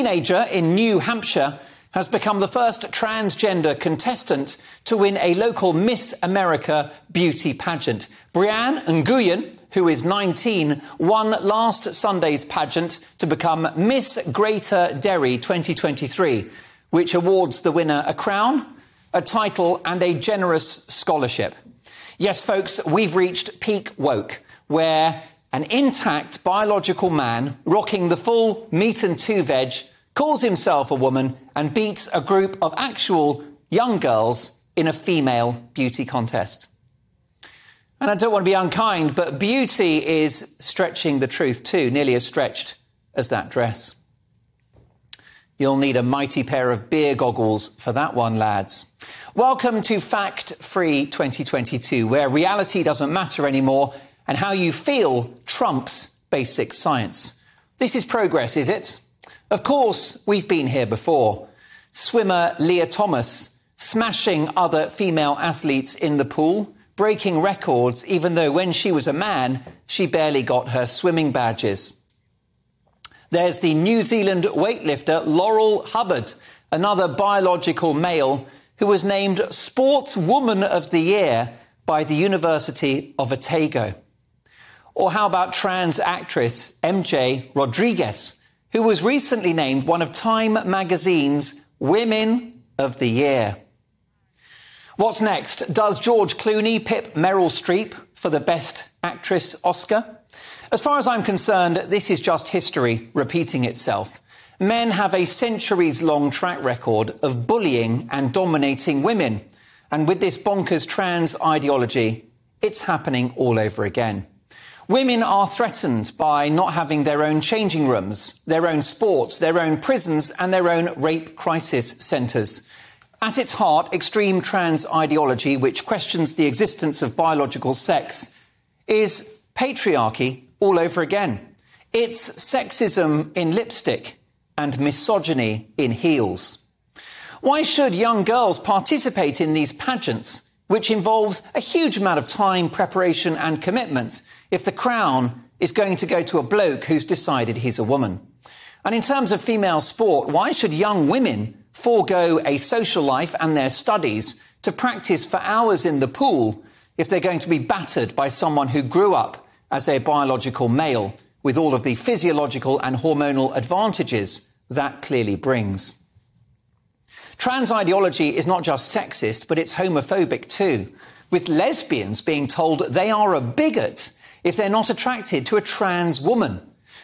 teenager in New Hampshire has become the first transgender contestant to win a local Miss America beauty pageant. Brianne Nguyen, who is 19, won last Sunday's pageant to become Miss Greater Derry 2023, which awards the winner a crown, a title and a generous scholarship. Yes, folks, we've reached peak woke, where an intact biological man rocking the full meat and two veg calls himself a woman and beats a group of actual young girls in a female beauty contest. And I don't want to be unkind, but beauty is stretching the truth too, nearly as stretched as that dress. You'll need a mighty pair of beer goggles for that one, lads. Welcome to Fact Free 2022, where reality doesn't matter anymore and how you feel trumps basic science. This is progress, is it? Of course, we've been here before. Swimmer Leah Thomas smashing other female athletes in the pool, breaking records, even though when she was a man, she barely got her swimming badges. There's the New Zealand weightlifter Laurel Hubbard, another biological male who was named Sportswoman of the Year by the University of Otago. Or how about trans actress MJ Rodriguez, who was recently named one of Time magazine's Women of the Year. What's next? Does George Clooney pip Meryl Streep for the Best Actress Oscar? As far as I'm concerned, this is just history repeating itself. Men have a centuries-long track record of bullying and dominating women. And with this bonkers trans ideology, it's happening all over again. Women are threatened by not having their own changing rooms, their own sports, their own prisons and their own rape crisis centres. At its heart, extreme trans ideology, which questions the existence of biological sex, is patriarchy all over again. It's sexism in lipstick and misogyny in heels. Why should young girls participate in these pageants, which involves a huge amount of time, preparation and commitment, if the crown is going to go to a bloke who's decided he's a woman? And in terms of female sport, why should young women forego a social life and their studies to practice for hours in the pool if they're going to be battered by someone who grew up as a biological male with all of the physiological and hormonal advantages that clearly brings? Trans ideology is not just sexist, but it's homophobic too, with lesbians being told they are a bigot if they're not attracted to a trans woman.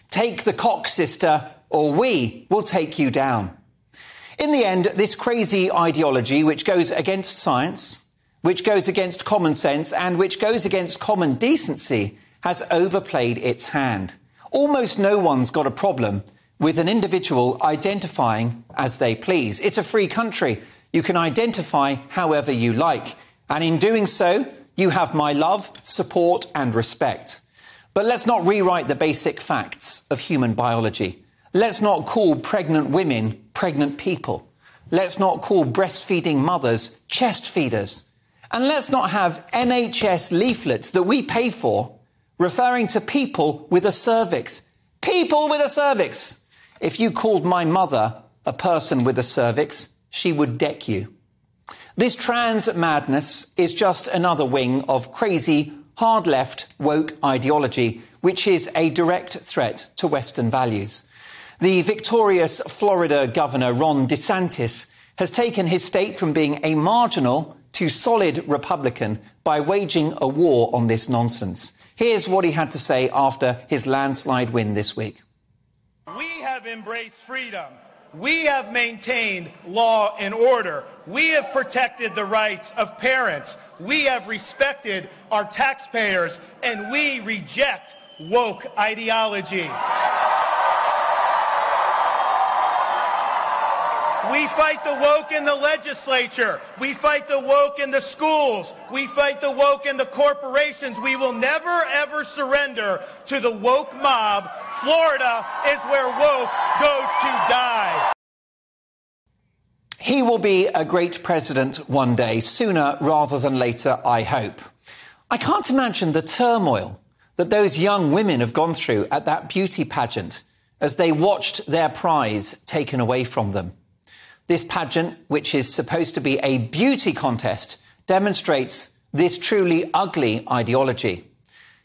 Take the cock, sister, or we will take you down. In the end, this crazy ideology, which goes against science, which goes against common sense, and which goes against common decency, has overplayed its hand. Almost no one's got a problem with an individual identifying as they please. It's a free country. You can identify however you like. And in doing so, you have my love, support and respect. But let's not rewrite the basic facts of human biology. Let's not call pregnant women pregnant people. Let's not call breastfeeding mothers chest feeders. And let's not have NHS leaflets that we pay for referring to people with a cervix. People with a cervix! If you called my mother a person with a cervix, she would deck you. This trans madness is just another wing of crazy, hard-left, woke ideology, which is a direct threat to Western values. The victorious Florida Governor Ron DeSantis has taken his state from being a marginal to solid Republican by waging a war on this nonsense. Here's what he had to say after his landslide win this week. We have embraced freedom. We have maintained law and order. We have protected the rights of parents. We have respected our taxpayers, and we reject woke ideology. We fight the woke in the legislature. We fight the woke in the schools. We fight the woke in the corporations. We will never, ever surrender to the woke mob. Florida is where woke goes to die. He will be a great president one day, sooner rather than later, I hope. I can't imagine the turmoil that those young women have gone through at that beauty pageant as they watched their prize taken away from them. This pageant, which is supposed to be a beauty contest, demonstrates this truly ugly ideology.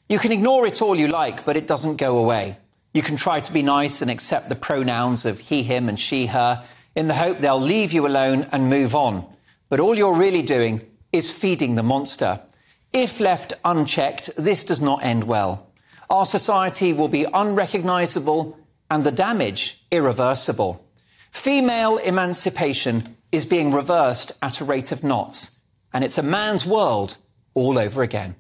You can ignore it all you like, but it doesn't go away. You can try to be nice and accept the pronouns of he, him and she, her, in the hope they'll leave you alone and move on. But all you're really doing is feeding the monster. If left unchecked, this does not end well. Our society will be unrecognisable and the damage irreversible. Female emancipation is being reversed at a rate of knots, and it's a man's world all over again.